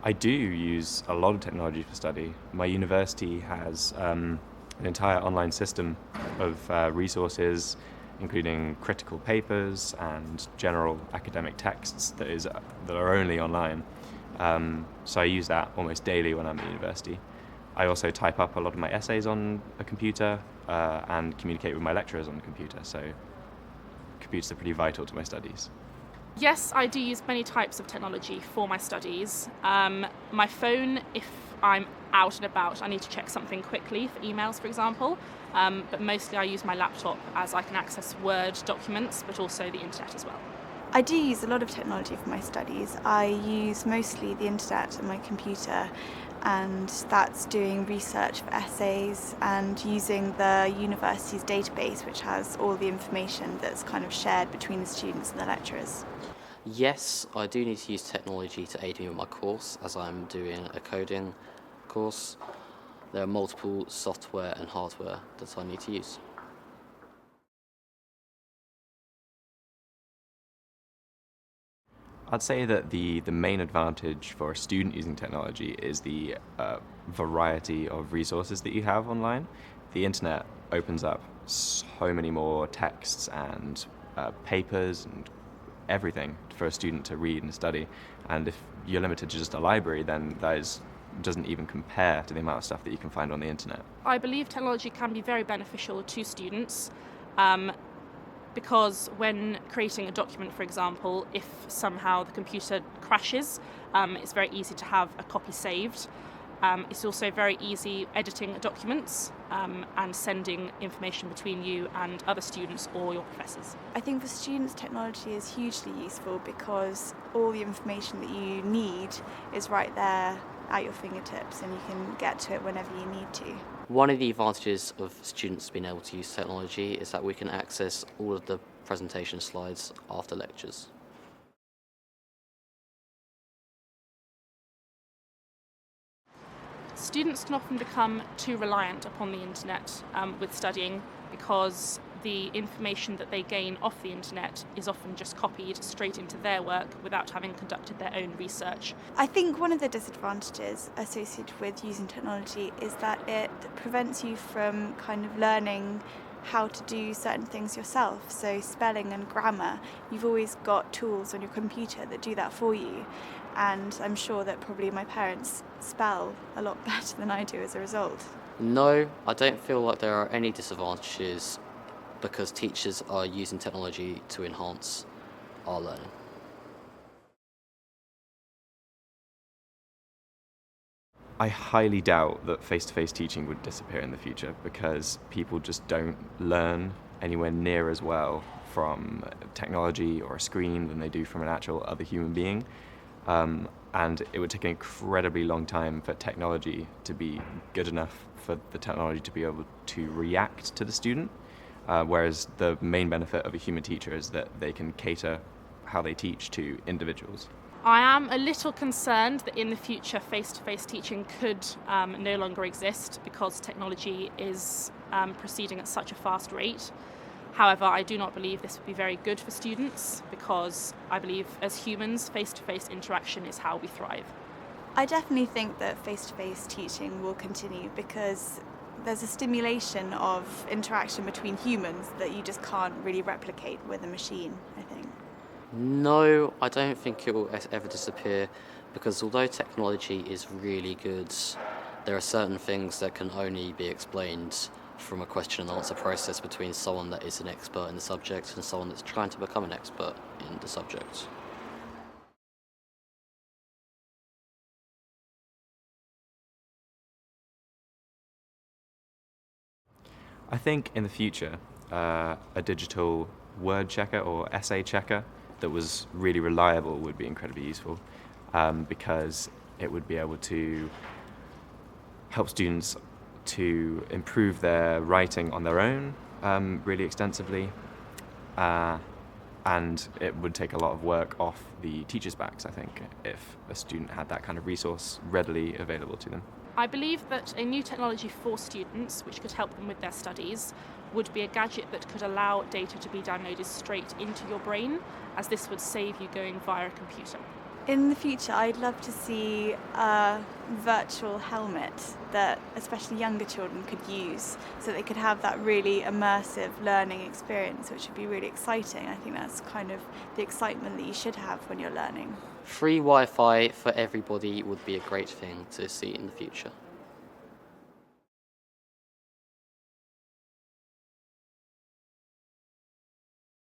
I do use a lot of technology for study. My university has an entire online system of resources, including critical papers and general academic texts that are only online. So I use that almost daily when I'm at university. I also type up a lot of my essays on a computer and communicate with my lecturers on the computer. So computers are pretty vital to my studies. Yes, I do use many types of technology for my studies. My phone, if I'm out and about, I need to check something quickly for emails, for example. But mostly I use my laptop as I can access Word documents, but also the internet as well. I do use a lot of technology for my studies. I use mostly the internet and my computer, and that's doing research for essays and using the university's database, which has all the information that's kind of shared between the students and the lecturers. Yes, I do need to use technology to aid me with my course as I'm doing a coding course. There are multiple software and hardware that I need to use. I'd say that the main advantage for a student using technology is the variety of resources that you have online. The internet opens up so many more texts and papers and everything for a student to read and study. And if you're limited to just a library, then doesn't even compare to the amount of stuff that you can find on the internet. I believe technology can be very beneficial to students because when creating a document, for example, if somehow the computer crashes, it's very easy to have a copy saved. It's also very easy editing documents and sending information between you and other students or your professors. I think for students, technology is hugely useful because all the information that you need is right there at your fingertips and you can get to it whenever you need to. One of the advantages of students being able to use technology is that we can access all of the presentation slides after lectures. Students can often become too reliant upon the internet with studying because the information that they gain off the internet is often just copied straight into their work without having conducted their own research. I think one of the disadvantages associated with using technology is that it prevents you from kind of learning how to do certain things yourself. So spelling and grammar, you've always got tools on your computer that do that for you. And I'm sure that probably my parents spell a lot better than I do as a result. No, I don't feel like there are any disadvantages because teachers are using technology to enhance our learning. I highly doubt that face-to-face teaching would disappear in the future because people just don't learn anywhere near as well from technology or a screen than they do from an actual other human being. And it would take an incredibly long time for technology to be good enough for the technology to be able to react to the student. Whereas the main benefit of a human teacher is that they can cater how they teach to individuals. I am a little concerned that in the future face-to-face teaching could no longer exist because technology is proceeding at such a fast rate. However, I do not believe this would be very good for students because I believe as humans, face-to-face interaction is how we thrive. I definitely think that face-to-face teaching will continue because there's a stimulation of interaction between humans that you just can't really replicate with a machine, I think. No, I don't think it will ever disappear because although technology is really good, there are certain things that can only be explained from a question and answer process between someone that is an expert in the subject and someone that's trying to become an expert in the subject. I think in the future, a digital word checker or essay checker that was really reliable would be incredibly useful because it would be able to help students to improve their writing on their own really extensively. And it would take a lot of work off the teachers' backs, I think, if a student had that kind of resource readily available to them. I believe that a new technology for students, which could help them with their studies, would be a gadget that could allow data to be downloaded straight into your brain, as this would save you going via a computer. In the future, I'd love to see a virtual helmet that especially younger children could use so they could have that really immersive learning experience, which would be really exciting. I think that's kind of the excitement that you should have when you're learning. Free Wi-Fi for everybody would be a great thing to see in the future.